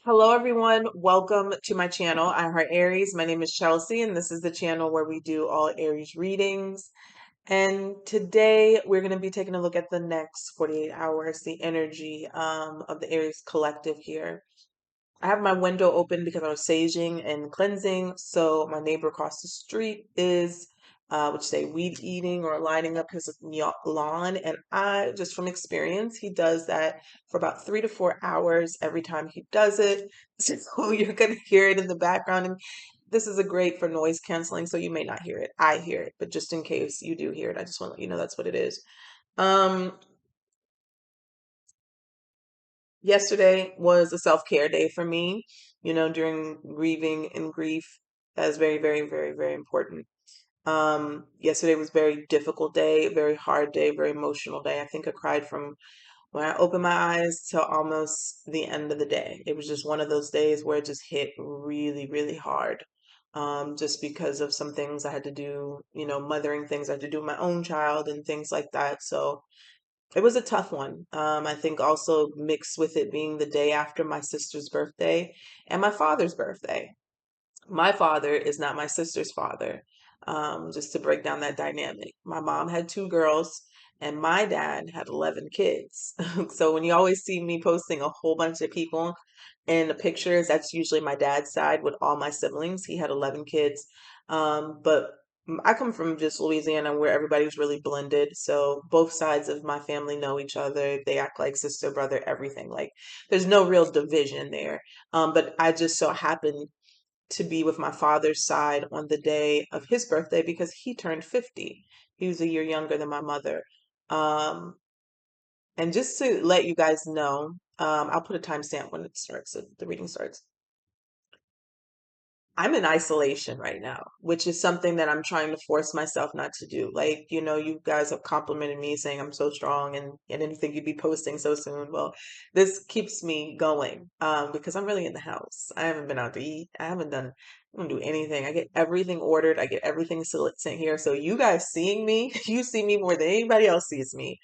Hello, everyone. Welcome to my channel. I'm her Aries. My name is Chelsea, and this is the channel where we do all Aries readings. And today we're going to be taking a look at the next 48 hours, the energy of the Aries collective here. I have my window open because I was saging and cleansing. So my neighbor across the street is, would you say, weed eating or lining up his lawn. And I, just from experience, he does that for about 3 to 4 hours every time he does it. So you're going to hear it in the background. And this is a great for noise canceling. So you may not hear it. I hear it, but just in case you do hear it, I just want to let you know that's what it is. Um, Yesterday was a self-care day for me, during grieving and grief. That is very, very, very, very important. Yesterday was a very difficult day, very hard day, very emotional day. I think I cried from when I opened my eyes till almost the end of the day. It was just one of those days where it just hit really, really hard. Just because of some things I had to do, mothering things I had to do with my own child and things like that. So it was a tough one. I think also mixed with it being the day after my sister's birthday and my father's birthday. My father is not my sister's father. Just to break down that dynamic. My mom had two girls and my dad had 11 kids. So when you always see me posting a whole bunch of people in the pictures, that's usually my dad's side with all my siblings. He had 11 kids. But I come from just Louisiana where everybody's really blended. So both sides of my family know each other. They act like sister, brother, everything. Like there's no real division there. But I just so happened to be with my father's side on the day of his birthday because he turned 50. He was a year younger than my mother. Um, and just to let you guys know, I'll put a timestamp when it starts, so the reading starts. I'm in isolation right now, which is something that I'm trying to force myself not to do. Like, you guys have complimented me saying I'm so strong and I didn't think you'd be posting so soon. Well, this keeps me going because I'm really in the house. I haven't been out to eat. I don't do anything. I get everything ordered. I get everything sent here. So you guys seeing me, you see me more than anybody else sees me.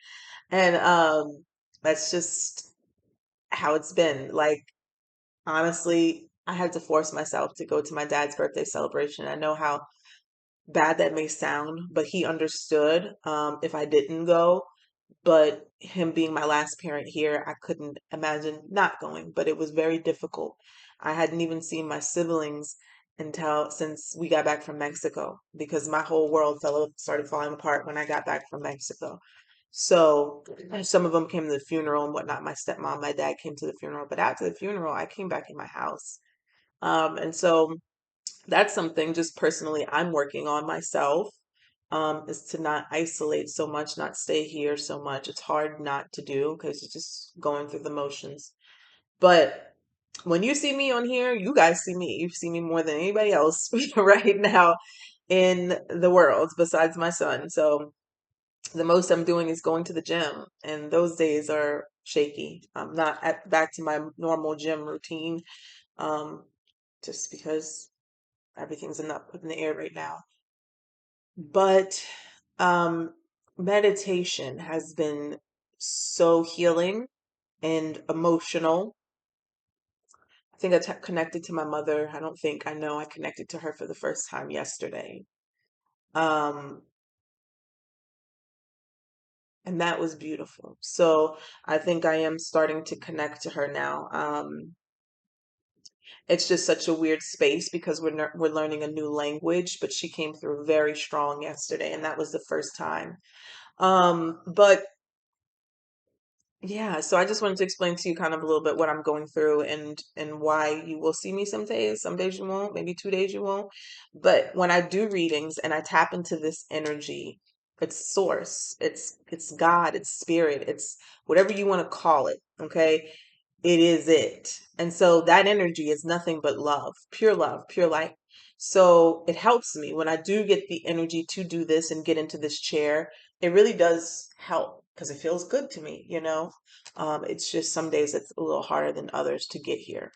And that's just how it's been. Like, honestly, I had to force myself to go to my dad's birthday celebration. I know how bad that may sound, but he understood if I didn't go. But him being my last parent here, I couldn't imagine not going, but it was very difficult. I hadn't even seen my siblings until since we got back from Mexico because my whole world started falling apart when I got back from Mexico. So some of them came to the funeral and whatnot. My stepmom, my dad came to the funeral, but after the funeral, I came back in my house. And so that's something just personally I'm working on myself, is to not isolate so much, not stay here so much. It's hard not to do because you're just going through the motions. But when you see me on here, you guys see me. You see me more than anybody else right now in the world besides my son. So the most I'm doing is going to the gym, and those days are shaky. I'm not back to my normal gym routine, um, just because everything's up in the air right now. But um, meditation has been so healing and emotional. I think connected to my mother. I don't think I know I connected to her for the first time yesterday. Um, and that was beautiful. So I think I am starting to connect to her now. It's just such a weird space because we're learning a new language, but she came through very strong yesterday, and that was the first time. But yeah, so I just wanted to explain to you kind of a little bit what I'm going through and why you will see me some days you won't, maybe 2 days you won't. But when I do readings and I tap into this energy, it's source, it's God, it's spirit, it's whatever you want to call it, okay? It is it. And so that energy is nothing but love, pure light. So it helps me when I do get the energy to do this and get into this chair. It really does help because it feels good to me. It's just some days it's a little harder than others to get here.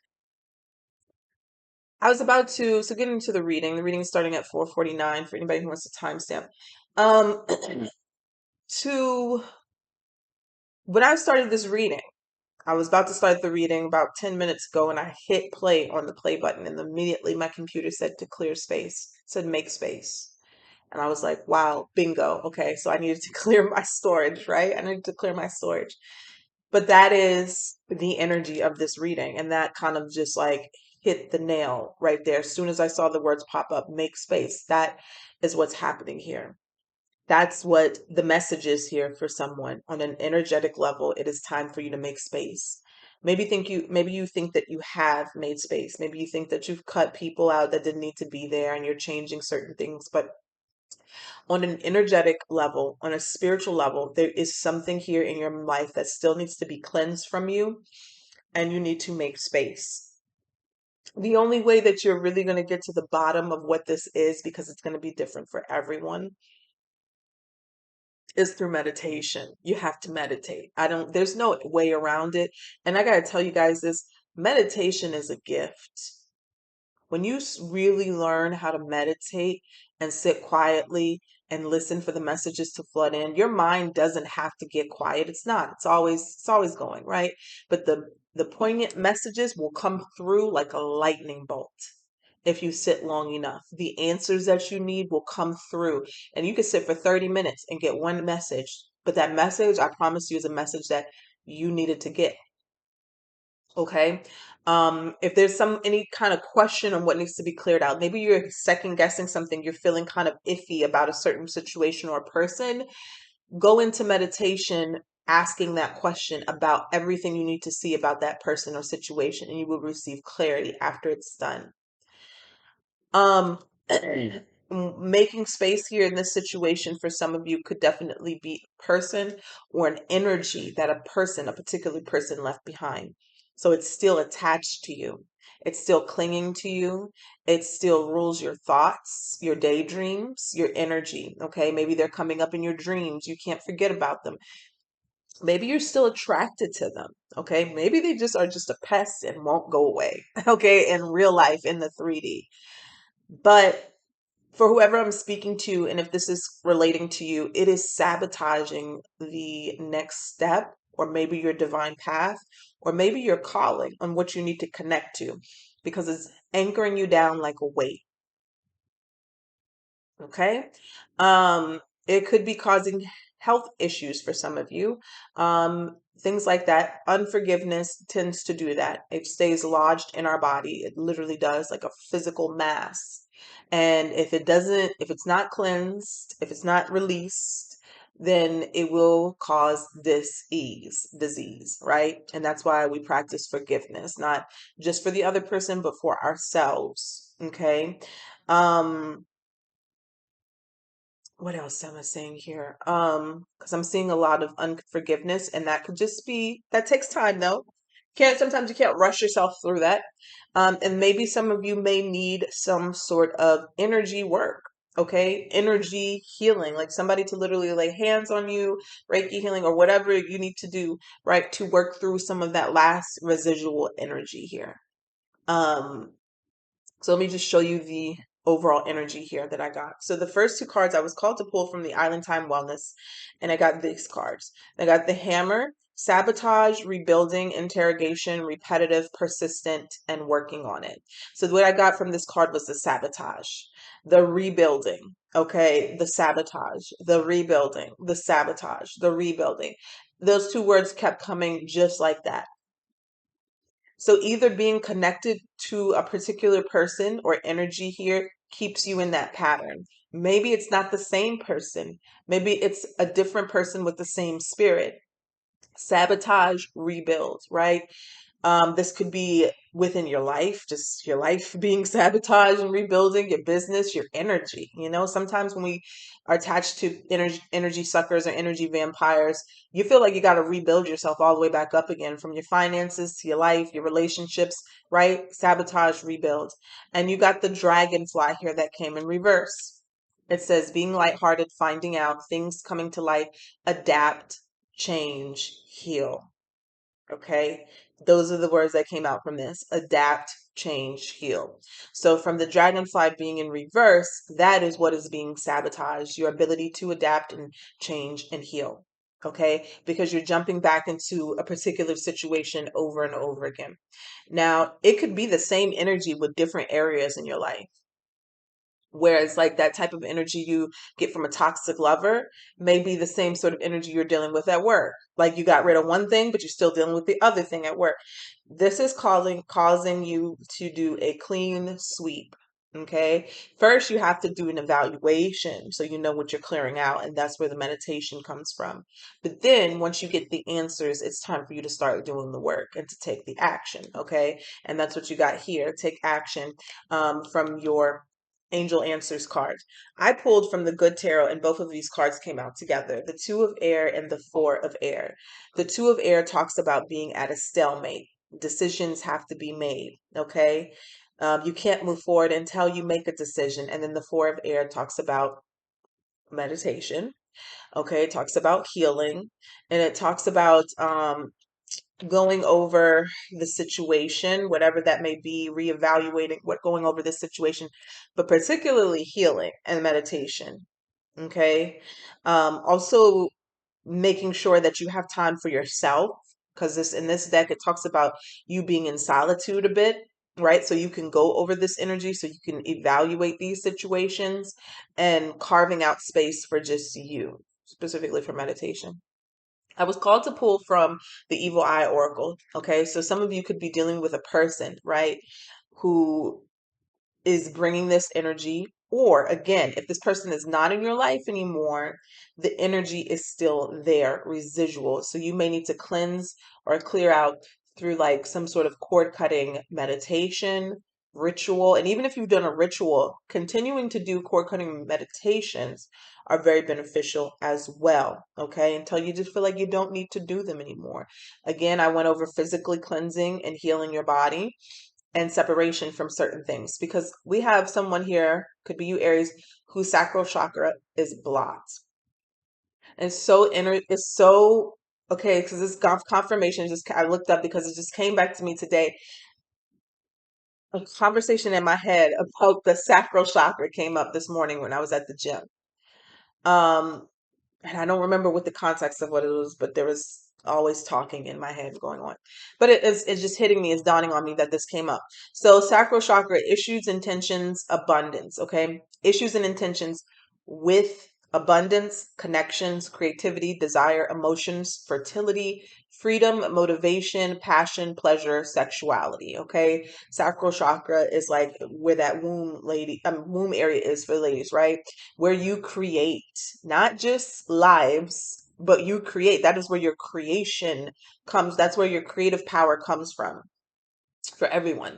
I was about to, so get into the reading. The reading is starting at 4:49 for anybody who wants to timestamp. To when I started this reading, I was about to start the reading about 10 minutes ago and I hit play on the play button and immediately my computer said to clear space, it said make space. And I was like, wow, bingo. Okay, so I needed to clear my storage, right? I needed to clear my storage. But that is the energy of this reading. And that kind of just like hit the nail right there. As soon as I saw the words pop up, make space. That is what's happening here. That's what the message is here for someone on an energetic level. It is time for you to make space. Maybe you think that you have made space. Maybe you think that you've cut people out that didn't need to be there and you're changing certain things. But on an energetic level, on a spiritual level, there is something here in your life that still needs to be cleansed from you, and you need to make space. The only way that you're really going to get to the bottom of what this is, because it's going to be different for everyone, is through meditation. You have to meditate. There's no way around it. And I got to tell you guys this, meditation is a gift. When you really learn how to meditate and sit quietly and listen for the messages to flood in, your mind doesn't have to get quiet. It's not. It's always going, right? But the poignant messages will come through like a lightning bolt if you sit long enough. The answers that you need will come through. And you can sit for 30 minutes and get one message. But that message, I promise you, is a message that you needed to get. Okay. If there's any kind of question on what needs to be cleared out, maybe you're second guessing something, you're feeling kind of iffy about a certain situation or person, go into meditation asking that question about everything you need to see about that person or situation, and you will receive clarity after it's done. Um, Making space here in this situation for some of you could definitely be a person or an energy that a particular person left behind. So it's still attached to you. It's still clinging to you. It still rules your thoughts, your daydreams, your energy. Okay. Maybe they're coming up in your dreams. You can't forget about them. Maybe you're still attracted to them. Okay. Maybe they just are just a pest and won't go away. Okay. In real life, in the 3D. But for whoever I'm speaking to, and if this is relating to you, it is sabotaging the next step, or maybe your divine path, or maybe your calling on what you need to connect to, because it's anchoring you down like a weight. Okay. It could be causing health issues for some of you. Things like that. Unforgiveness tends to do that. It stays lodged in our body. It literally does, like a physical mass. And if it's not cleansed, if it's not released, then it will cause disease, right? And that's why we practice forgiveness, not just for the other person, but for ourselves. Okay. Um, what else am I saying here? Because I'm seeing a lot of unforgiveness, and that could just be that takes time though. Sometimes you can't rush yourself through that. And maybe some of you may need some sort of energy work, okay? Energy healing, like somebody to literally lay hands on you, Reiki healing, or whatever you need to do, right, to work through some of that last residual energy here. Um, so let me just show you the overall energy here that I got. So the first two cards I was called to pull from the Island Time Wellness, and I got these cards. I got the Hammer, sabotage, rebuilding, interrogation, repetitive, persistent, and working on it. So what I got from this card was the sabotage, the rebuilding, okay, the sabotage, the rebuilding, the sabotage, the rebuilding. Those two words kept coming just like that. So either being connected to a particular person or energy here keeps you in that pattern. Maybe it's not the same person. Maybe it's a different person with the same spirit. Sabotage, rebuild, right? This could be within your life, just your life being sabotaged and rebuilding, your business, your energy. Sometimes when we are attached to energy suckers or energy vampires, you feel like you got to rebuild yourself all the way back up again, from your finances to your life, your relationships, right? Sabotage, rebuild. And you got the dragonfly here that came in reverse. It says being lighthearted, finding out, things coming to light, adapt, change, heal. Okay. Those are the words that came out from this: adapt, change, heal. So from the dragonfly being in reverse, that is what is being sabotaged: your ability to adapt and change and heal. okay? Because you're jumping back into a particular situation over and over again. Now, it could be the same energy with different areas in your life. Whereas, like that type of energy you get from a toxic lover may be the same sort of energy you're dealing with at work. Like you got rid of one thing, but you're still dealing with the other thing at work. This is causing you to do a clean sweep. Okay. First, you have to do an evaluation so you know what you're clearing out, and that's where the meditation comes from. But then, once you get the answers, it's time for you to start doing the work and to take the action. Okay. And that's what you got here. Take action from your Angel Answers card. I pulled from the Good Tarot, and both of these cards came out together. The Two of Air and the Four of Air. The Two of Air talks about being at a stalemate. Decisions have to be made, okay? You can't move forward until you make a decision. And then the Four of Air talks about meditation, okay? It talks about healing, and it talks about going over the situation, whatever that may be, reevaluating what going over this situation, but particularly healing and meditation. Okay. Also making sure that you have time for yourself, because this in this deck it talks about you being in solitude a bit, right? So you can go over this energy, so you can evaluate these situations and carving out space for just you, specifically for meditation. I was called to pull from the Evil Eye Oracle. Okay. So some of you could be dealing with a person, right? Who is bringing this energy. Or again, if this person is not in your life anymore, the energy is still there, residual. So you may need to cleanse or clear out through like some sort of cord cutting meditation, ritual. And even if you've done a ritual, continuing to do cord cutting meditations are very beneficial as well. Okay. Until you just feel like you don't need to do them anymore. Again, I went over physically cleansing and healing your body and separation from certain things, because we have someone here, could be you Aries, whose sacral chakra is blocked. And so it's so okay, because this confirmation just I looked up because it just came back to me today. A conversation in my head about the sacral chakra came up this morning when I was at the gym. Um, and I don't remember what the context of what it was, but there was always talking in my head going on. But it's just hitting me, it's dawning on me that this came up. So sacral chakra, issues, intentions, abundance, okay? Issues and intentions with abundance, connections, creativity, desire, emotions, fertility, freedom, motivation, passion, pleasure, sexuality, okay? Sacral chakra is like where that womb area is for ladies, right? Where you create not just lives, but you create. That is where your creation comes. That's where your creative power comes from for everyone.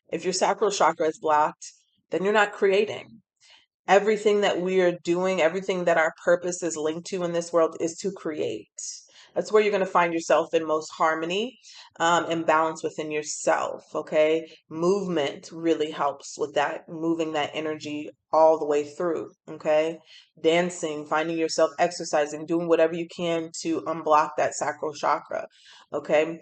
If your sacral chakra is blocked, then you're not creating. Everything that we are doing, everything that our purpose is linked to in this world is to create. That's where you're going to find yourself in most harmony and balance within yourself. Okay. Movement really helps with that, moving that energy all the way through. Okay. Dancing, finding yourself exercising, doing whatever you can to unblock that sacral chakra. Okay.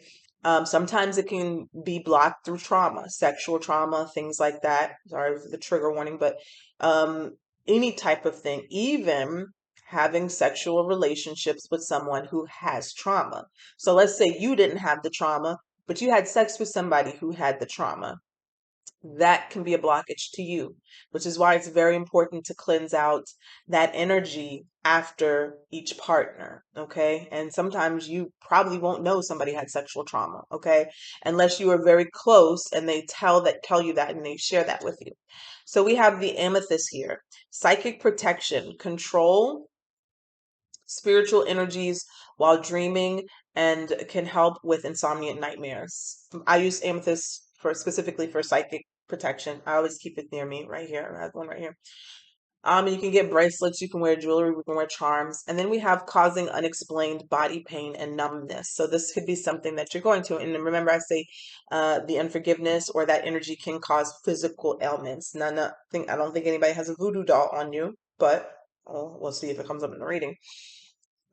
Sometimes it can be blocked through trauma, sexual trauma, things like that. Sorry for the trigger warning, but um, any type of thing, even having sexual relationships with someone who has trauma. So let's say you didn't have the trauma, but you had sex with somebody who had the trauma. That can be a blockage to you, which is why it's very important to cleanse out that energy after each partner. Okay. And sometimes you probably won't know somebody had sexual trauma. Okay. Unless you are very close and they tell you that and they share that with you. So we have the amethyst here, psychic protection, control spiritual energies while dreaming, and can help with insomnia and nightmares. I use amethyst for specifically for psychic protection. I always keep it near me right here. I have one right here. You can get bracelets, you can wear jewelry, we can wear charms. And then we have causing unexplained body pain and numbness. So this could be something that you're going to. And remember, I say the unforgiveness or that energy can cause physical ailments. I don't think anybody has a voodoo doll on you, but we'll see if it comes up in the reading.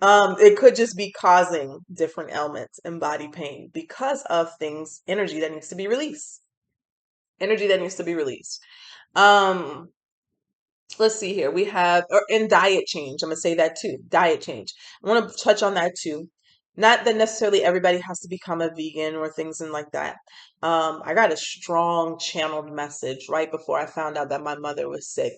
It could just be causing different ailments and body pain because of energy that needs to be released. Energy that needs to be released. Um, let's see here. We have, or in diet change. I'm gonna say that too. Diet change. I want to touch on that too. Not that necessarily everybody has to become a vegan or things and like that. I got a strong channeled message right before I found out that my mother was sick.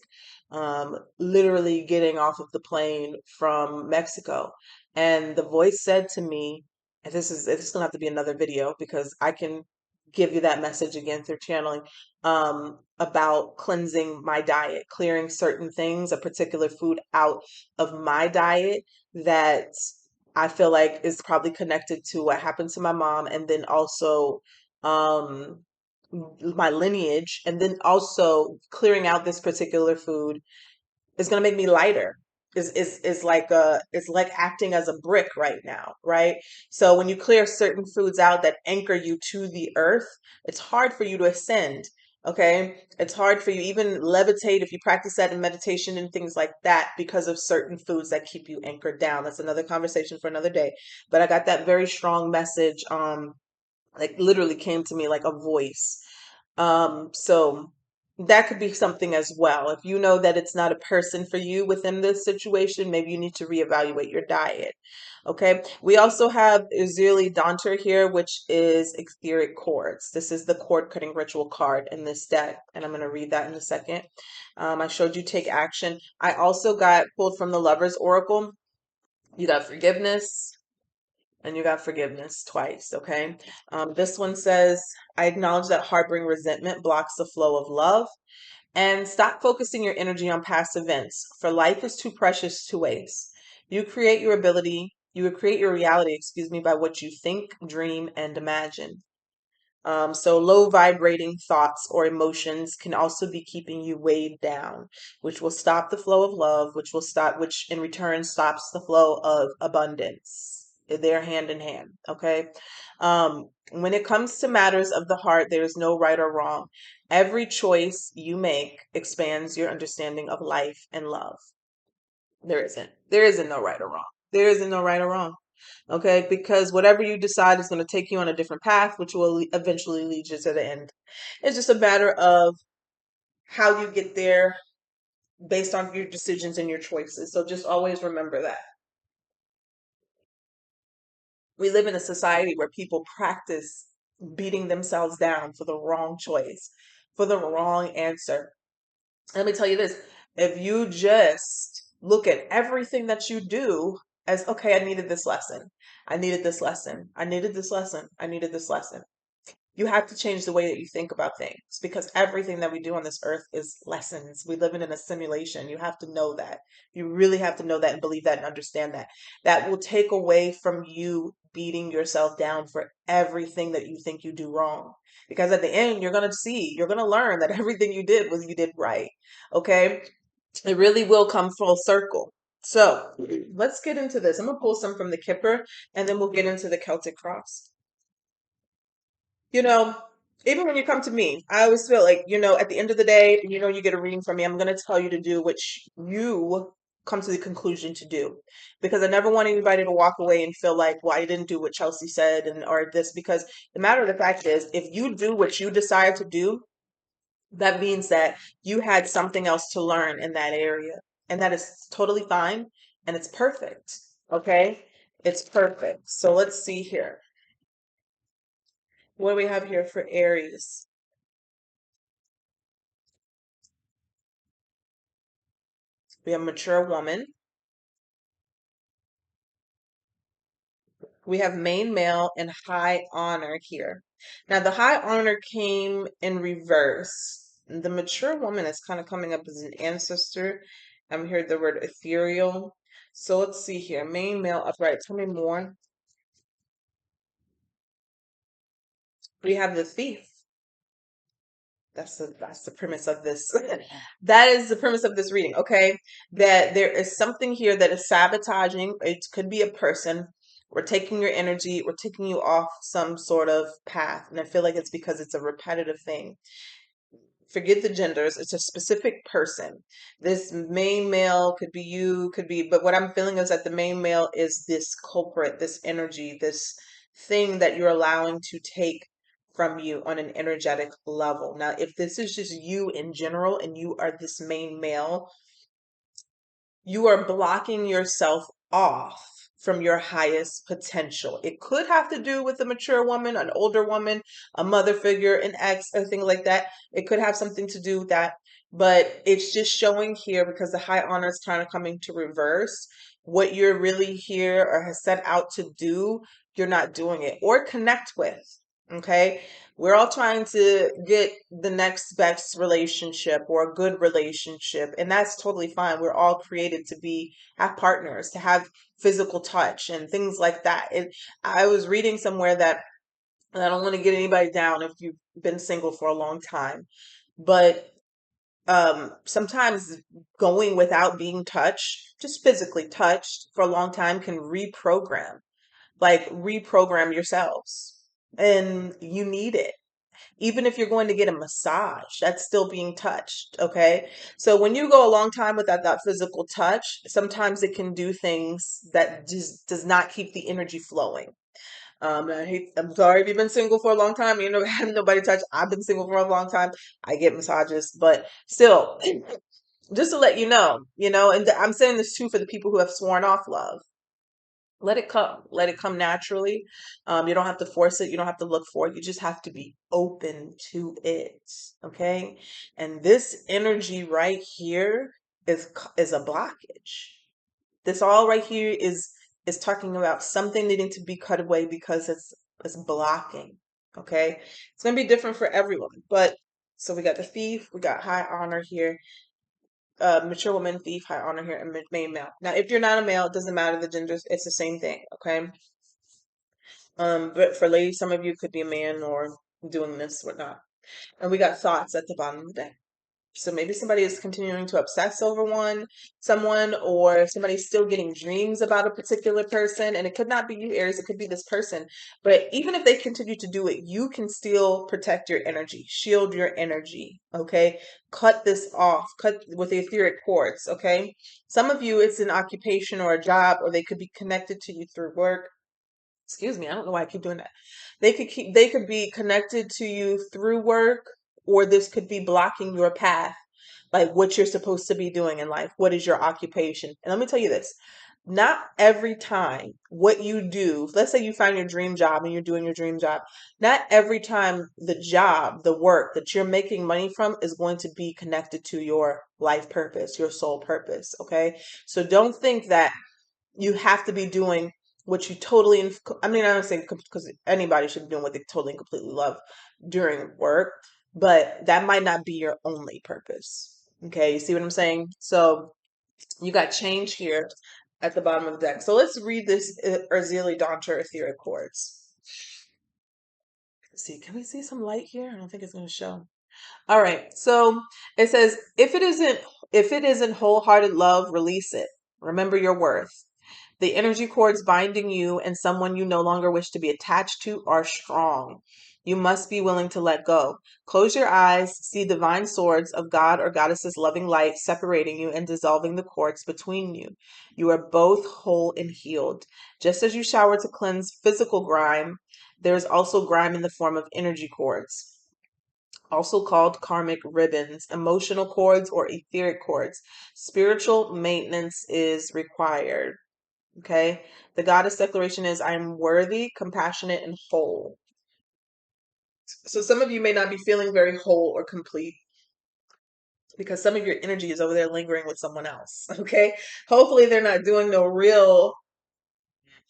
Literally getting off of the plane from Mexico, and the voice said to me, and this is gonna have to be another video because I can give you that message again through channeling about cleansing my diet, clearing certain things, a particular food out of my diet that I feel like is probably connected to what happened to my mom, and then also um, my lineage, and then also clearing out this particular food is going to make me lighter. Is like acting as a brick right now, right? So when you clear certain foods out that anchor you to the earth, it's hard for you to ascend. Okay, it's hard for you even levitate if you practice that in meditation and things like that because of certain foods that keep you anchored down. That's another conversation for another day. But I got that very strong message, like literally came to me like a voice. So that could be something as well. If you know that it's not a person for you within this situation, maybe you need to reevaluate your diet. Okay. We also have Uzili Danter here, which is etheric cords. This is the cord cutting ritual card in this deck, and I'm going to read that in a second. I showed you take action. I also got pulled from the Lover's Oracle. You got forgiveness, and you got forgiveness twice, okay? This one says, I acknowledge that harboring resentment blocks the flow of love. And stop focusing your energy on past events, for life is too precious to waste. You will create your reality, excuse me, by what you think, dream, and imagine. So low vibrating thoughts or emotions can also be keeping you weighed down, which will stop the flow of love, which in return stops the flow of abundance. They're hand in hand. Okay. When it comes to matters of the heart, there is no right or wrong. Every choice you make expands your understanding of life and love. There isn't. There isn't no right or wrong. There isn't no right or wrong. Okay, because whatever you decide is going to take you on a different path, which will eventually lead you to the end. It's just a matter of how you get there based on your decisions and your choices. So just always remember that. We live in a society where people practice beating themselves down for the wrong choice, for the wrong answer. Let me tell you this, if you just look at everything that you do as, okay, I needed this lesson. I needed this lesson. I needed this lesson. I needed this lesson. You have to change the way that you think about things because everything that we do on this earth is lessons. We live in a simulation. You have to know that. You really have to know that and believe that and understand that. That will take away from you beating yourself down for everything that you think you do wrong. Because at the end, you're going to learn that everything you did right. Okay? It really will come full circle. So let's get into this. I'm going to pull some from the Kipper and then we'll get into the Celtic cross. You know, even when you come to me, I always feel like, at the end of the day, you get a reading from me. I'm going to tell you to do what you come to the conclusion to do. Because I never want anybody to walk away and feel like, well, I didn't do what Chelsea said and or this. Because the matter of the fact is, if you do what you decide to do, that means that you had something else to learn in that area. And that is totally fine. And it's perfect. Okay? It's perfect. So let's see here. What do we have here for Aries? We have mature woman. We have main male and high honor here. Now, the high honor came in reverse. The mature woman is kind of coming up as an ancestor. I'm hearing the word ethereal. So let's see here. Main male upright. Tell me more. We have the thief. That's the premise of this. That is the premise of this reading, okay? That there is something here that is sabotaging. It could be a person. We're taking your energy, we're taking you off some sort of path. And I feel like it's because it's a repetitive thing. Forget the genders, it's a specific person. This main male could be you, could be, but what I'm feeling is that the main male is this culprit, this energy, this thing that you're allowing to take from you on an energetic level. Now, if this is just you in general and you are this main male, you are blocking yourself off from your highest potential. It could have to do with a mature woman, an older woman, a mother figure, an ex, or things like that. It could have something to do with that. But it's just showing here because the high honor is kind of coming to reverse. What you're really here or has set out to do, you're not doing it or connect with. Okay. We're all trying to get the next best relationship or a good relationship, and that's totally fine. We're all created to be have partners, to have physical touch and things like that. I was reading somewhere that, and I don't want to get anybody down if you've been single for a long time, but sometimes going without being touched, just physically touched for a long time can reprogram yourselves. And you need it. Even if you're going to get a massage, that's still being touched. Okay. So when you go a long time without that physical touch, sometimes it can do things that just does not keep the energy flowing. I'm sorry if you've been single for a long time, you know, have nobody touch. I've been single for a long time. I get massages, but still, just to let you know, and I'm saying this too for the people who have sworn off love. Let it come naturally. You don't have to force it, you don't have to look for it, you just have to be open to it. Okay. And this energy right here is a blockage. This all right here is talking about something needing to be cut away because it's blocking. Okay. It's going to be different for everyone, but so we got the thief, we got high honor here, mature woman, thief, high honor here, and main male. Now, if you're not a male, it doesn't matter the genders. It's the same thing. Okay. But for ladies, some of you could be a man or doing this, whatnot. And we got thoughts at the bottom of the deck. So maybe somebody is continuing to obsess over someone, or somebody's still getting dreams about a particular person. And it could not be you, Aries, it could be this person. But even if they continue to do it, you can still protect your energy, shield your energy. Okay. Cut this off, cut with the etheric cords. Okay. Some of you, it's an occupation or a job, or they could be connected to you through work. Excuse me, I don't know why I keep doing that. They could be connected to you through work, or this could be blocking your path, like what you're supposed to be doing in life. What is your occupation? And let me tell you this. Not every time what you do, let's say you find your dream job and you're doing your dream job, not every time the job, the work that you're making money from is going to be connected to your life purpose, your soul purpose. Okay. So don't think that you have to be doing what you totally, I mean, I don't say because anybody should be doing what they totally and completely love during work, but that might not be your only purpose. Okay, you see what I'm saying? So you got change here at the bottom of the deck. So let's read this Erzili Donter Etheric Quartz. Let's see, can we see some light here? I don't think it's going to show. All right. So it says, if it isn't wholehearted love, release it. Remember your worth. The energy cords binding you and someone you no longer wish to be attached to are strong. You must be willing to let go. Close your eyes, see divine swords of God or goddess's loving light separating you and dissolving the cords between you. You are both whole and healed. Just as you shower to cleanse physical grime, there is also grime in the form of energy cords, also called karmic ribbons, emotional cords, or etheric cords. Spiritual maintenance is required. Okay. The goddess declaration is, I am worthy, compassionate, and whole. So some of you may not be feeling very whole or complete because some of your energy is over there lingering with someone else. Okay. Hopefully they're not doing no real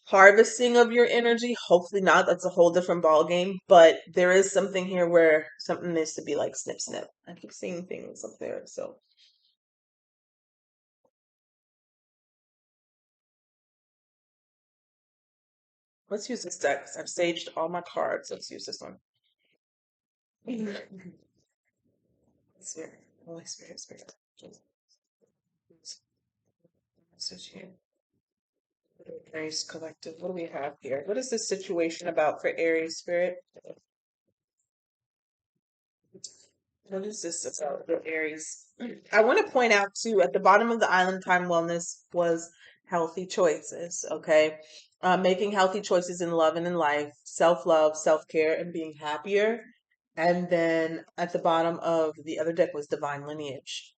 harvesting of your energy. Hopefully not. That's a whole different ball game. But there is something here where something needs to be like snip snip. I keep seeing things up there. So let's use this deck. I've saged all my cards. Let's use this one. Spirit, Holy Spirit, Spirit. Message here. Aries collective. What do we have here? What is this situation about for Aries Spirit? What is this about for Aries? I want to point out too, at the bottom of the island, time wellness was healthy choices. Okay. making healthy choices in love and in life, self-love, self-care, and being happier. And then at the bottom of the other deck was divine lineage.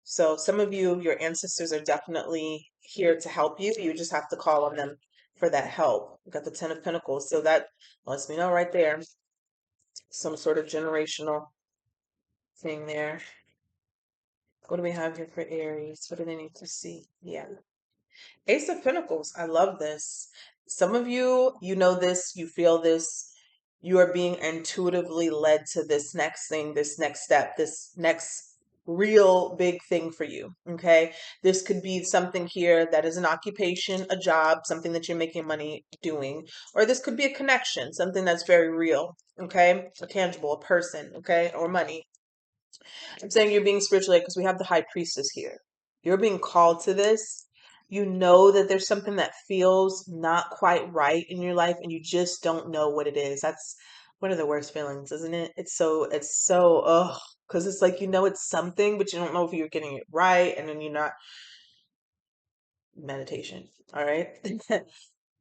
So some of you, your ancestors are definitely here to help you. You just have to call on them for that help. We got the Ten of Pentacles. So that lets me know right there, some sort of generational thing there. What do we have here for Aries? What do they need to see? Yeah. Ace of Pentacles. I love this. Some of you, you know this, you feel this, you are being intuitively led to this next thing, this next step, this next real big thing for you. Okay. This could be something here that is an occupation, a job, something that you're making money doing, or this could be a connection, something that's very real. Okay. A tangible, a person. Okay. Or money. I'm saying you're being spiritually because we have the high priestess here. You're being called to this. You know that there's something that feels not quite right in your life and you just don't know what it is. That's one of the worst feelings, isn't it? Ugh, because it's like, you know, it's something, but you don't know if you're getting it right. And then you're not meditation. All right.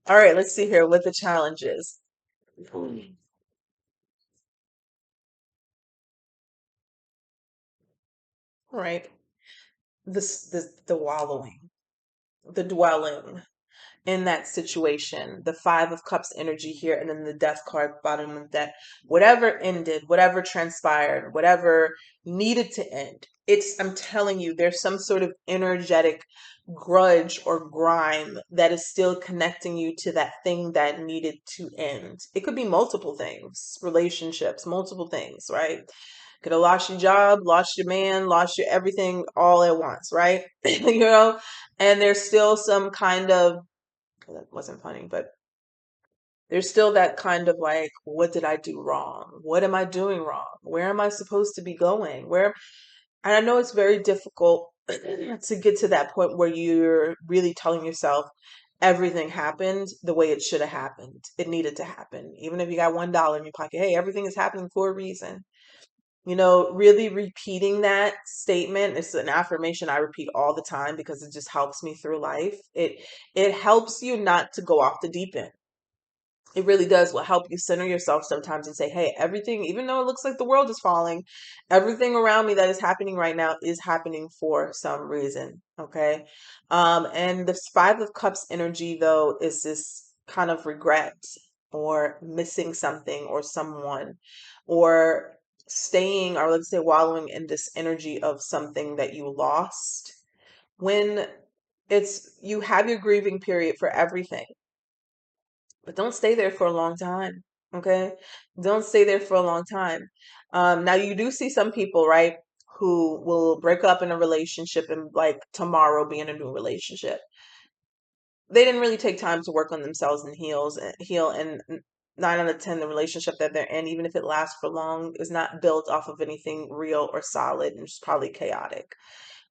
All right. Let's see here what the challenge is. All right. The wallowing, the dwelling in that situation. The Five of Cups energy here, and then the Death card bottom of that. Whatever ended, whatever transpired, whatever needed to end. I'm telling you, there's some sort of energetic grudge or grime that is still connecting you to that thing that needed to end. It could be multiple things, relationships, multiple things, right? Could have lost your job, lost your man, lost your everything all at once, right? You know, and there's still some kind of, that wasn't funny, but there's still that kind of like, what did I do wrong? What am I doing wrong? Where am I supposed to be going? And I know it's very difficult to get to that point where you're really telling yourself everything happened the way it should have happened. It needed to happen. Even if you got $1 in your pocket, hey, everything is happening for a reason. You know, really repeating that statement. It's an affirmation I repeat all the time because it just helps me through life. It helps you not to go off the deep end. It really does will help you center yourself sometimes and say, hey, everything, even though it looks like the world is falling, everything around me that is happening right now is happening for some reason. Okay. And the Five of Cups energy, though, is this kind of regret or missing something or someone, or staying, or let's say wallowing in this energy of something that you lost. When you have your grieving period for everything, but don't stay there for a long time. Okay. Don't stay there for a long time. Now you do see some people, right, who will break up in a relationship and like tomorrow be in a new relationship. They didn't really take time to work on themselves and heal. And 9 out of 10, the relationship that they're in, even if it lasts for long, is not built off of anything real or solid, and it's probably chaotic.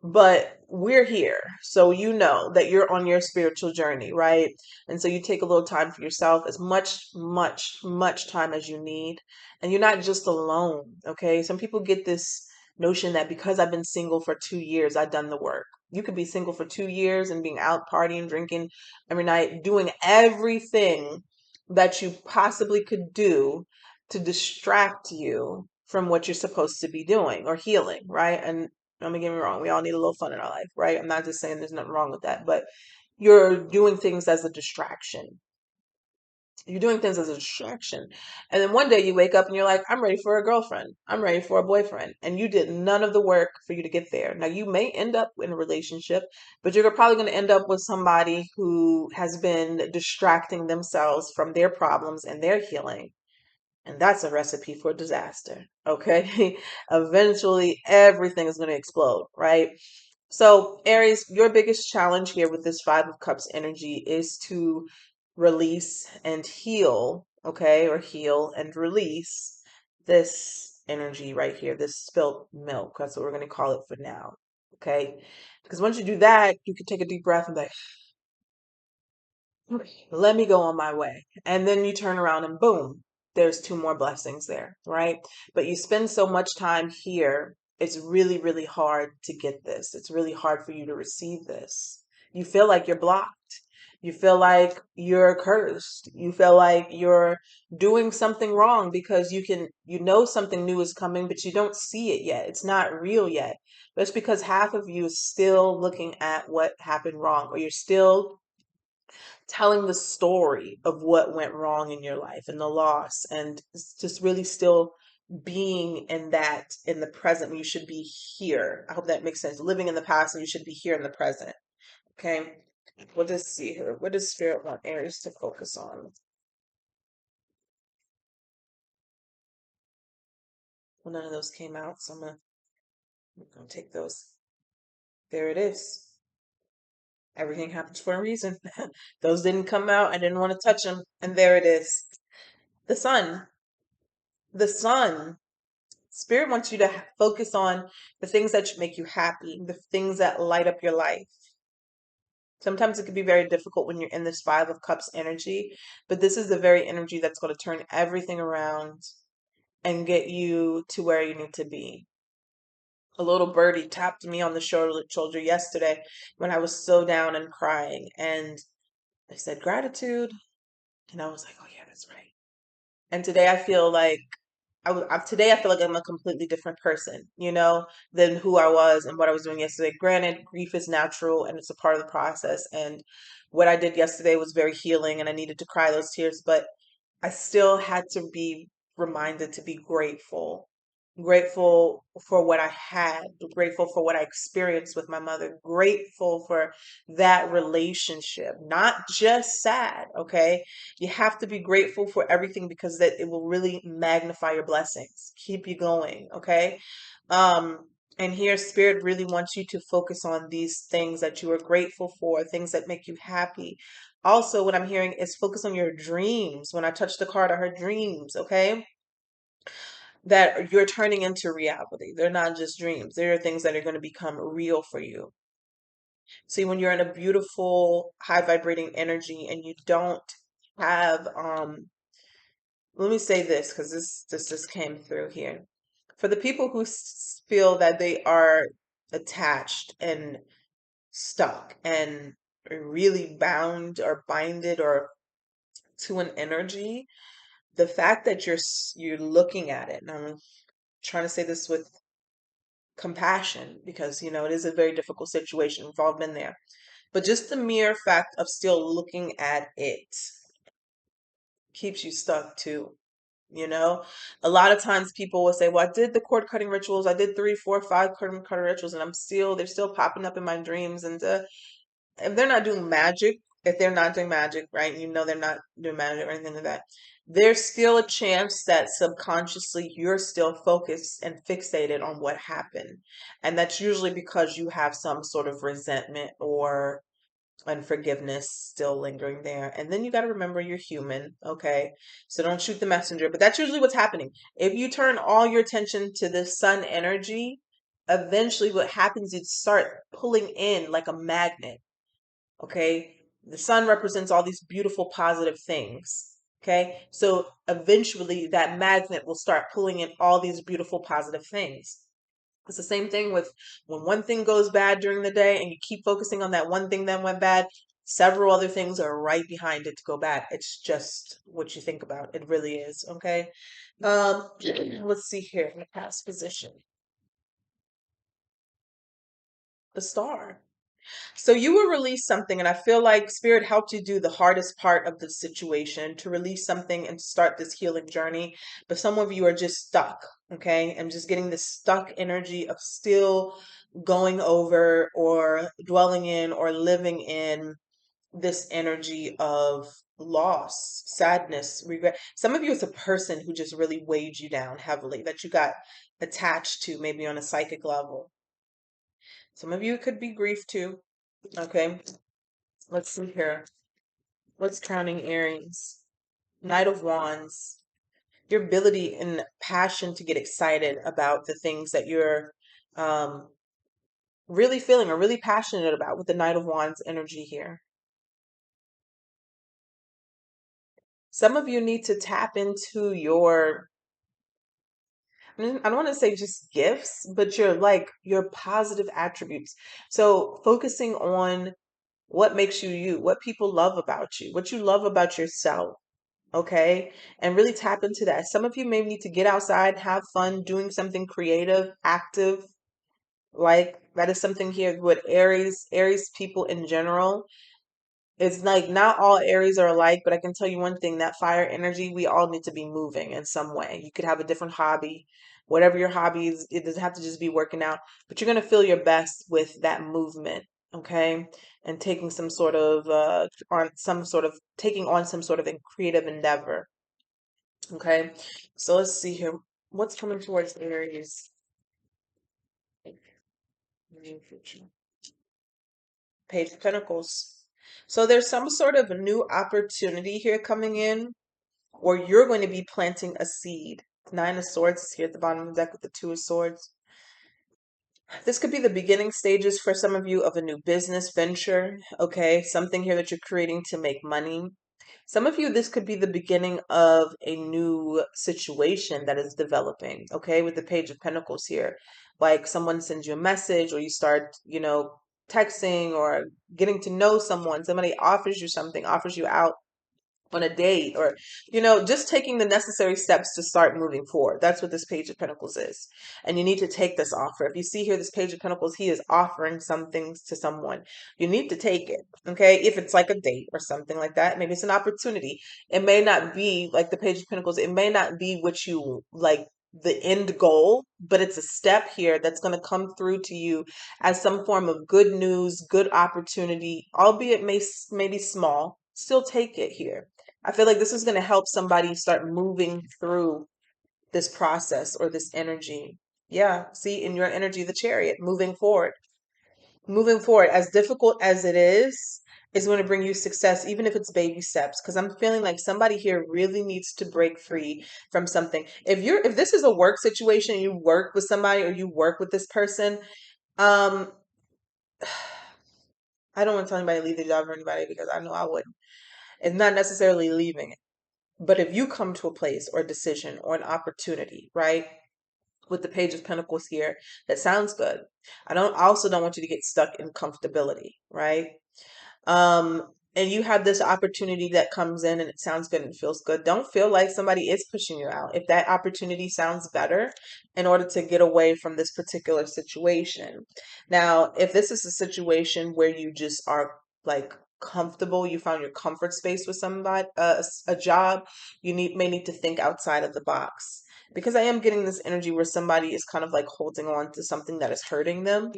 But we're here. So you know that you're on your spiritual journey, right? And so you take a little time for yourself, as much, much, much time as you need. And you're not just alone, okay? Some people get this notion that because I've been single for 2 years, I've done the work. You could be single for 2 years and being out partying, drinking every night, doing everything that you possibly could do to distract you from what you're supposed to be doing or healing, right? And don't get me wrong, we all need a little fun in our life, right? I'm not just saying there's nothing wrong with that, but you're doing things as a distraction. You're doing things as a distraction. And then one day you wake up and you're like, I'm ready for a girlfriend. I'm ready for a boyfriend. And you did none of the work for you to get there. Now, you may end up in a relationship, but you're probably going to end up with somebody who has been distracting themselves from their problems and their healing. And that's a recipe for disaster. Okay. Eventually, everything is going to explode, right? So, Aries, your biggest challenge here with this Five of Cups energy is to release and heal, okay, or heal and release this energy right here, this spilt milk. That's what we're going to call it for now, okay? Because once you do that, you can take a deep breath and be like, let me go on my way. And then you turn around and boom, there's two more blessings there, right? But you spend so much time here, it's really, really hard to get this. It's really hard for you to receive this. You feel like you're blocked. You feel like you're cursed. You feel like you're doing something wrong because you know something new is coming, but you don't see it yet. It's not real yet. But it's because half of you is still looking at what happened wrong, or you're still telling the story of what went wrong in your life and the loss, and it's just really still being in that, in the present when you should be here. I hope that makes sense. Living in the past and you should be here in the present. Okay. We'll just see here. What does Spirit want Aries to focus on? Well, none of those came out, so I'm gonna take those. There it is. Everything happens for a reason. Those didn't come out. I didn't want to touch them, and there it is. The sun. The sun. Spirit wants you to focus on the things that should make you happy, the things that light up your life. Sometimes it can be very difficult when you're in this Five of Cups energy, but this is the very energy that's going to turn everything around and get you to where you need to be. A little birdie tapped me on the shoulder yesterday when I was so down and crying, and I said gratitude, and I was like, oh yeah, that's right. And today I feel like today I feel like I'm a completely different person, than who I was and what I was doing yesterday. Granted, grief is natural and it's a part of the process. And what I did yesterday was very healing, and I needed to cry those tears, but I still had to be reminded to be grateful. Grateful for what I had, grateful for what I experienced with my mother, grateful for that relationship, not just sad, okay? You have to be grateful for everything because that it will really magnify your blessings, keep you going, okay? And here, Spirit really wants you to focus on these things that you are grateful for, things that make you happy. Also, what I'm hearing is focus on your dreams. When I touched the card, I heard dreams, okay? That you're turning into reality. They're not just dreams. They are things that are going to become real for you. See, when you're in a beautiful, high vibrating energy and you don't have, let me say this because this just came through here. For the people who feel that they are attached and stuck and really bound or binded or to an energy, the fact that you're looking at it, and I'm trying to say this with compassion because it is a very difficult situation. We've all been there, but just the mere fact of still looking at it keeps you stuck too. A lot of times people will say, well, I did the cord cutting rituals, I did 3, 4, 5 cord cutting rituals, and they're still popping up in my dreams. And if they're not doing magic, if they're not doing magic, right? They're not doing magic or anything like that. There's still a chance that subconsciously you're still focused and fixated on what happened. And that's usually because you have some sort of resentment or unforgiveness still lingering there. And then you got to remember you're human, okay? So don't shoot the messenger. But that's usually what's happening. If you turn all your attention to the sun energy, eventually what happens is start pulling in like a magnet. Okay, the sun represents all these beautiful positive things. Okay, so eventually that magnet will start pulling in all these beautiful positive things. It's the same thing with when one thing goes bad during the day and you keep focusing on that one thing that went bad, several other things are right behind it to go bad. It's just what you think about. It really is. Okay. Let's see here. In the past position, the star. So you will release something, and I feel like Spirit helped you do the hardest part of the situation to release something and start this healing journey. But some of you are just stuck, okay? And just getting this stuck energy of still going over or dwelling in or living in this energy of loss, sadness, regret. Some of you, it's a person who just really weighed you down heavily that you got attached to, maybe on a psychic level. Some of you, it could be grief too. Okay, let's see here. What's crowning Aries? Knight of Wands. Your ability and passion to get excited about the things that you're um, really feeling or really passionate about with the Knight of Wands energy here. Some of you need to tap into I don't want to say just gifts, but your positive attributes. So focusing on what makes you you, what people love about you, what you love about yourself. Okay. And really tap into that. Some of you may need to get outside, have fun, doing something creative, active. Like that is something here with Aries people in general. It's like not all Aries are alike, but I can tell you one thing, that fire energy, we all need to be moving in some way. You could have a different hobby, whatever your hobby is, it doesn't have to just be working out, but you're going to feel your best with that movement, okay? And taking some sort of taking on some sort of creative endeavor, okay? So let's see here. What's coming towards Aries? Near future. Page of Pentacles. So there's some sort of new opportunity here coming in, or you're going to be planting a seed. Nine of Swords is here at the bottom of the deck with the Two of Swords. This could be the beginning stages for some of you of a new business venture, okay? Something here that you're creating to make money. Some of you, this could be the beginning of a new situation that is developing, okay? With the Page of Pentacles here. Like someone sends you a message, or you start, texting or getting to know someone. Somebody offers you something, offers you out on a date, or just taking the necessary steps to start moving forward. That's what this Page of Pentacles is. And you need to take this offer. If you see here this Page of Pentacles, he is offering some things to someone. You need to take it, okay? If it's like a date or something like that, maybe it's an opportunity. It may not be like the Page of Pentacles, it may not be what you like, the end goal, but it's a step here that's going to come through to you as some form of good news, good opportunity, albeit maybe small. Still take it here. I feel like this is going to help somebody start moving through this process or this energy. Yeah, see, in your energy, the Chariot, moving forward. Moving forward, as difficult as it is going to bring you success, even if it's baby steps. Because I'm feeling like somebody here really needs to break free from something. If this is a work situation, you work with somebody or you work with this person, um, I don't want to tell anybody to leave the job or anybody, because I know I wouldn't. It's not necessarily leaving. But if you come to a place or a decision or an opportunity, right, with the Page of Pentacles here, that sounds good. I also don't want you to get stuck in comfortability, right? And you have this opportunity that comes in and it sounds good and it feels good. Don't feel like somebody is pushing you out. If that opportunity sounds better in order to get away from this particular situation. Now, if this is a situation where you just are like comfortable, you found your comfort space with somebody, a job, may need to think outside of the box. Because I am getting this energy where somebody is kind of like holding on to something that is hurting them.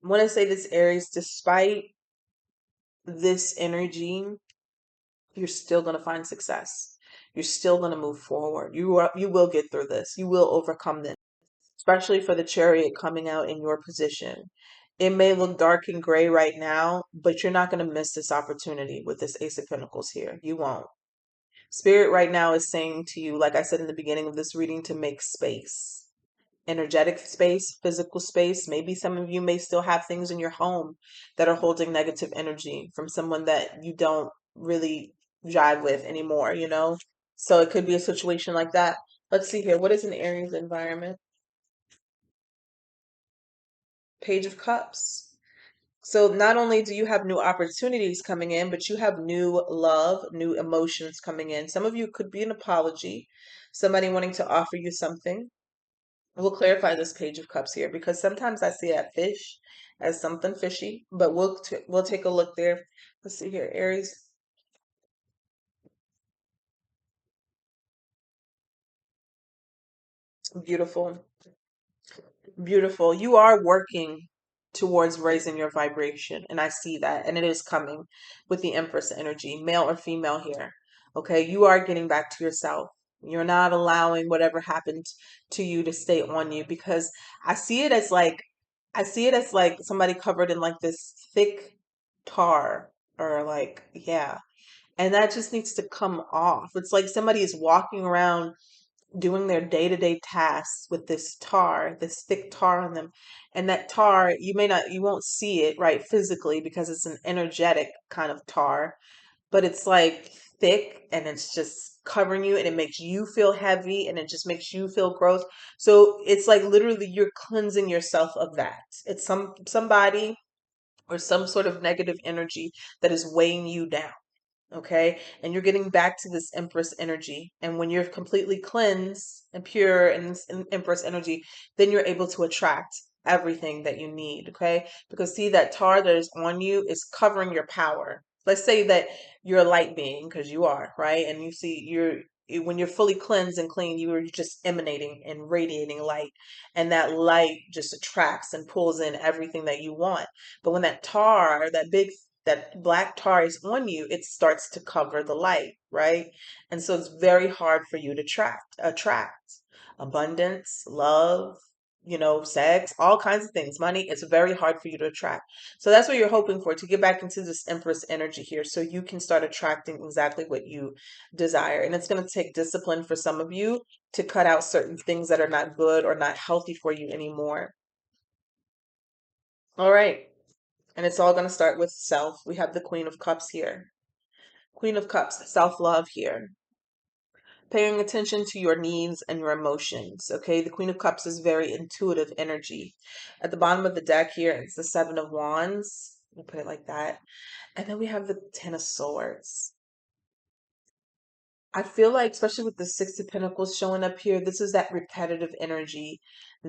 When I say this, Aries, despite this energy, you're still going to find success. You're still going to move forward. You will get through this. You will overcome this, especially for the Chariot coming out in your position. It may look dark and gray right now, but you're not going to miss this opportunity with this Ace of Pentacles here. You won't. Spirit right now is saying to you, like I said in the beginning of this reading, to make space. Energetic space, physical space. Maybe some of you may still have things in your home that are holding negative energy from someone that you don't really jive with anymore. So it could be a situation like that. Let's see here. What is an Aries environment? Page of Cups. So not only do you have new opportunities coming in, but you have new love, new emotions coming in. Some of you could be an apology, somebody wanting to offer you something. We'll clarify this Page of Cups here, because sometimes I see that fish as something fishy, but we'll take a look there. Let's see here, Aries. Beautiful. Beautiful. You are working towards raising your vibration, and I see that, and it is coming with the Empress energy, male or female here. Okay, you are getting back to yourself. You're not allowing whatever happened to you to stay on you, because I see it as like somebody covered in like this thick tar, or like, yeah, and that just needs to come off. It's like somebody is walking around doing their day-to-day tasks with this thick tar on them. And that tar, you won't see it right physically because it's an energetic kind of tar, but it's like thick and it's just covering you, and it makes you feel heavy, and it just makes you feel gross. So it's like literally you're cleansing yourself of that. It's somebody or some sort of negative energy that is weighing you down. Okay. And you're getting back to this Empress energy. And when you're completely cleansed and pure in this Empress energy, then you're able to attract everything that you need. Okay. Because see, that tar that is on you is covering your power. Let's say that you're a light being, because you are, right? And you see, when you're fully cleansed and clean, you are just emanating and radiating light. And that light just attracts and pulls in everything that you want. But when that tar, that black tar is on you, it starts to cover the light, right? And so it's very hard for you to attract abundance, love, sex, all kinds of things, money. It's very hard for you to attract. So that's what you're hoping for, to get back into this Empress energy here so you can start attracting exactly what you desire. And it's going to take discipline for some of you to cut out certain things that are not good or not healthy for you anymore. All right. And it's all going to start with self. We have the Queen of Cups here. Queen of Cups, self-love here. Paying attention to your needs and your emotions. Okay, the Queen of Cups is very intuitive energy. At the bottom of the deck here, it's the Seven of Wands. We'll put it like that. And then we have the Ten of Swords. I feel like, especially with the Six of Pentacles showing up here, this is that repetitive energy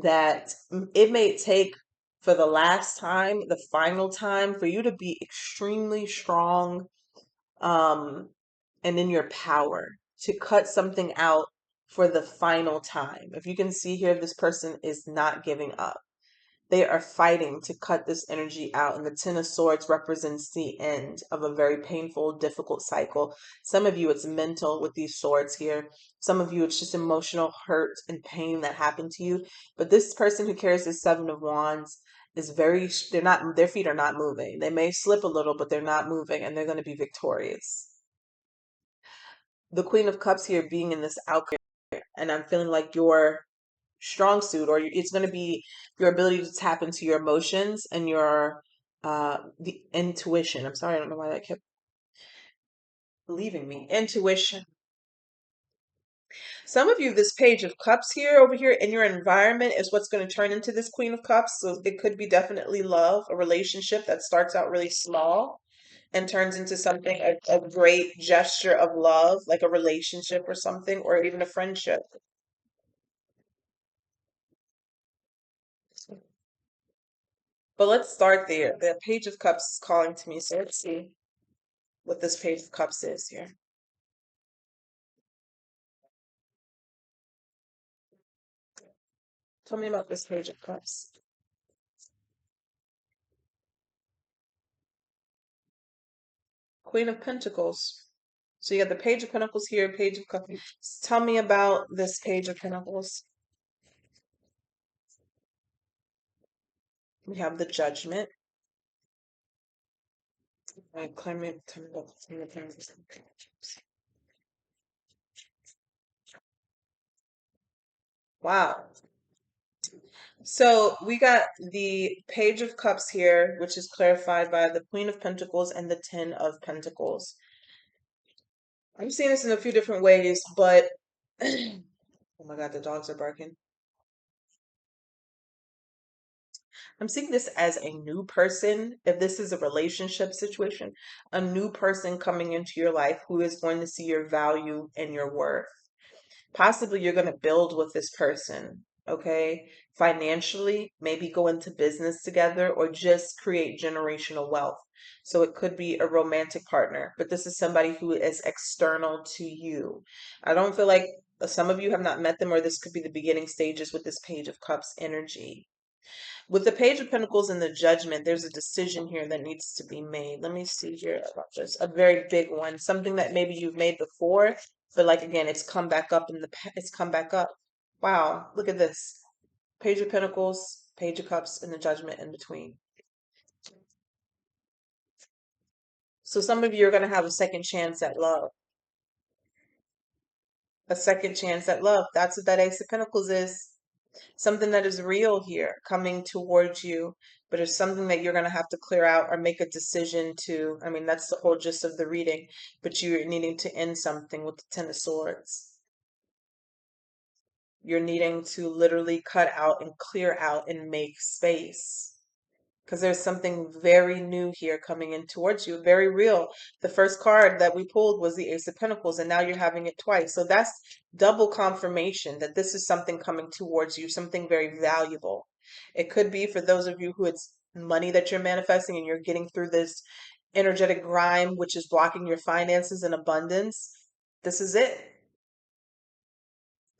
that it may take for the last time, the final time, for you to be extremely strong, and in your power to cut something out for the final time. If you can see here, this person is not giving up. They are fighting to cut this energy out. And the Ten of Swords represents the end of a very painful, difficult cycle. Some of you, it's mental with these swords here. Some of you, it's just emotional hurt and pain that happened to you. But this person who carries the Seven of Wands is their feet are not moving. They may slip a little, but they're not moving, and they're going to be victorious. The Queen of Cups here being in this outcome, and I'm feeling like your strong suit, or it's going to be your ability to tap into your emotions and your the intuition. I'm sorry, I don't know why that kept leaving me. Intuition. Some of you, this Page of Cups here, over here in your environment, is what's going to turn into this Queen of Cups. So it could be definitely love, a relationship that starts out really small and turns into something, a great gesture of love, like a relationship or something, or even a friendship. But let's start there. The Page of Cups is calling to me, so let's see what this Page of Cups is here. Tell me about this Page of Cups. Queen of Pentacles. So you got the Page of Pentacles here, Page of Cups. Tell me about this Page of Pentacles. We have the Judgment. Tell me about the Pentacles. Wow. So we got the Page of Cups here, which is clarified by the Queen of Pentacles and the Ten of Pentacles. I'm seeing this in a few different ways, but oh my God, the dogs are barking. I'm seeing this as a new person. If this is a relationship situation, a new person coming into your life who is going to see your value and your worth. Possibly you're going to build with this person, okay? Financially, maybe go into business together or just create generational wealth. So it could be a romantic partner, but this is somebody who is external to you. I don't feel like some of you have not met them, or this could be the beginning stages with this Page of Cups energy. With the Page of Pentacles and the Judgment, there's a decision here that needs to be made. Let me see here about this. A very big one. Something that maybe you've made before, but like again, it's come back up it's come back up. Wow, look at this. Page of Pentacles, Page of Cups, and the Judgment in between. So some of you are going to have a second chance at love. A second chance at love. That's what that Ace of Pentacles is. Something that is real here coming towards you, but it's something that you're going to have to clear out or make a decision to. I mean, that's the whole gist of the reading, but you're needing to end something with the Ten of Swords. You're needing to literally cut out and clear out and make space because there's something very new here coming in towards you, very real. The first card that we pulled was the Ace of Pentacles, and now you're having it twice. So that's double confirmation that this is something coming towards you, something very valuable. It could be for those of you who it's money that you're manifesting and you're getting through this energetic grime, which is blocking your finances and abundance. This is it.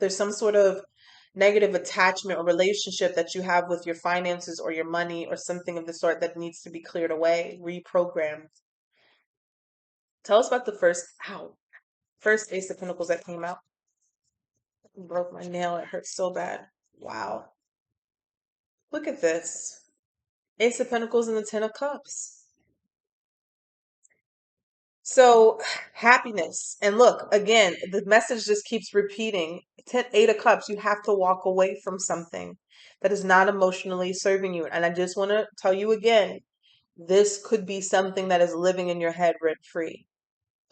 There's some sort of negative attachment or relationship that you have with your finances or your money or something of the sort that needs to be cleared away, reprogrammed. Tell us about the first Ace of Pentacles that came out. I broke my nail. It hurts so bad. Wow. Look at this. Ace of Pentacles and the Ten of Cups. So happiness. And look, again, the message just keeps repeating. Eight of Cups, you have to walk away from something that is not emotionally serving you. And I just want to tell you again, this could be something that is living in your head rent free.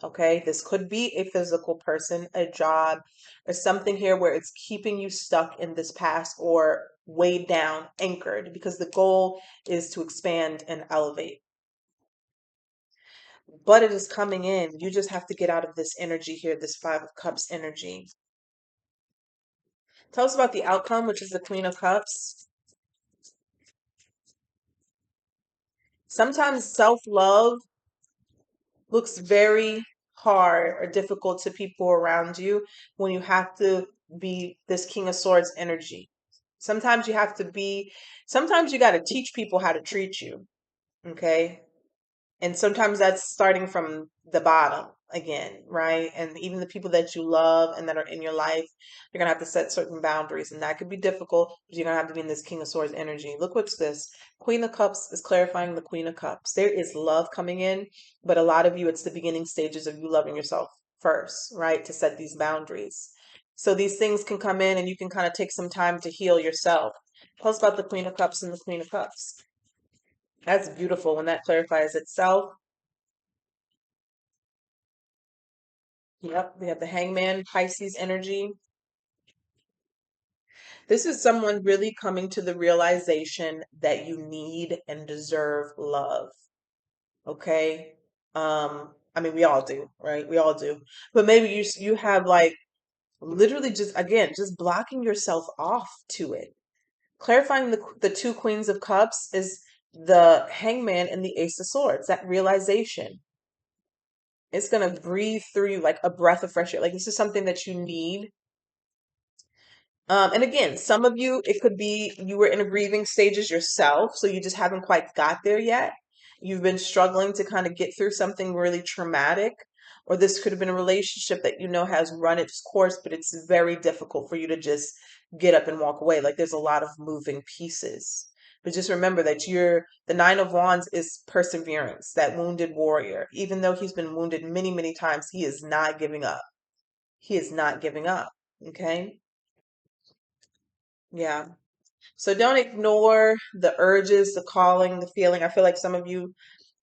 Okay, this could be a physical person, a job, or something here where it's keeping you stuck in this past or weighed down, anchored, because the goal is to expand and elevate. But it is coming in. You just have to get out of this energy here, this Five of Cups energy. Tell us about the outcome, which is the Queen of Cups. Sometimes self-love looks very hard or difficult to people around you when you have to be this King of Swords energy. Sometimes you have to be, sometimes you got to teach people how to treat you. Okay. And sometimes that's starting from the bottom again, right? And even the people that you love and that are in your life, you're gonna have to set certain boundaries, and that could be difficult, but you're gonna have to be in this King of Swords energy. Look what's this. Queen of Cups is clarifying the Queen of Cups. There is love coming in, but a lot of you, it's the beginning stages of you loving yourself first, right? To set these boundaries. So these things can come in and you can kind of take some time to heal yourself. Tell us about the Queen of Cups and the Queen of Cups. That's beautiful when that clarifies itself. Yep, we have the Hangman, Pisces energy. This is someone really coming to the realization that you need and deserve love. Okay? I mean, we all do, right? We all do. But maybe you have like literally just again, just blocking yourself off to it. Clarifying the two Queens of Cups is the Hangman and the Ace of Swords, that realization. It's going to breathe through you like a breath of fresh air. Like this is something that you need. And again, some of you, it could be you were in a grieving stages yourself, so you just haven't quite got there yet. You've been struggling to kind of get through something really traumatic, or this could have been a relationship that you know has run its course, but it's very difficult for you to just get up and walk away. Like there's a lot of moving pieces. But just remember that the Nine of Wands is perseverance, that wounded warrior. Even though he's been wounded many, many times, he is not giving up. He is not giving up. Okay? Yeah. So don't ignore the urges, the calling, the feeling. I feel like some of you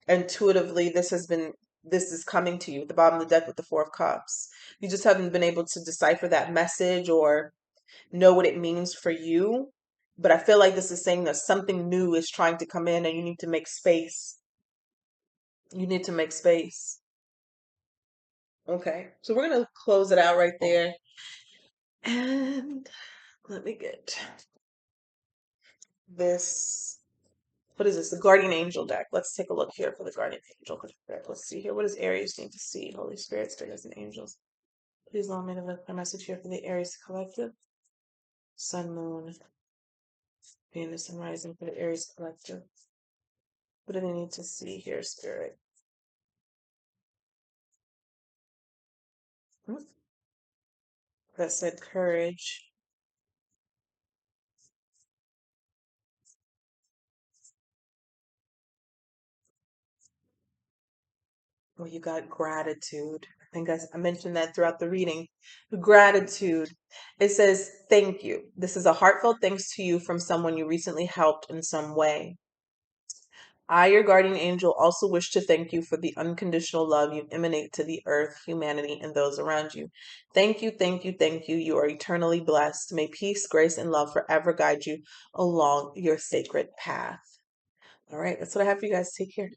intuitively, this is coming to you at the bottom of the deck with the Four of Cups. You just haven't been able to decipher that message or know what it means for you. But I feel like this is saying that something new is trying to come in and you need to make space. You need to make space. Okay. So we're going to close it out right there. And let me get this. What is this? The Guardian Angel deck. Let's take a look here for the Guardian Angel deck. Let's see here. What does Aries need to see? Holy Spirit, Spirits, and Angels. Please allow me to look my message here for the Aries collective. Sun, Moon, Venus, and Rising for the Aries collective. What do they need to see here, Spirit? That said courage. Well, you got gratitude. I think I mentioned that throughout the reading. Gratitude. It says, thank you. This is a heartfelt thanks to you from someone you recently helped in some way. I, your guardian angel, also wish to thank you for the unconditional love you emanate to the earth, humanity, and those around you. Thank you, thank you, thank you. You are eternally blessed. May peace, grace, and love forever guide you along your sacred path. All right, that's what I have for you guys. Take care.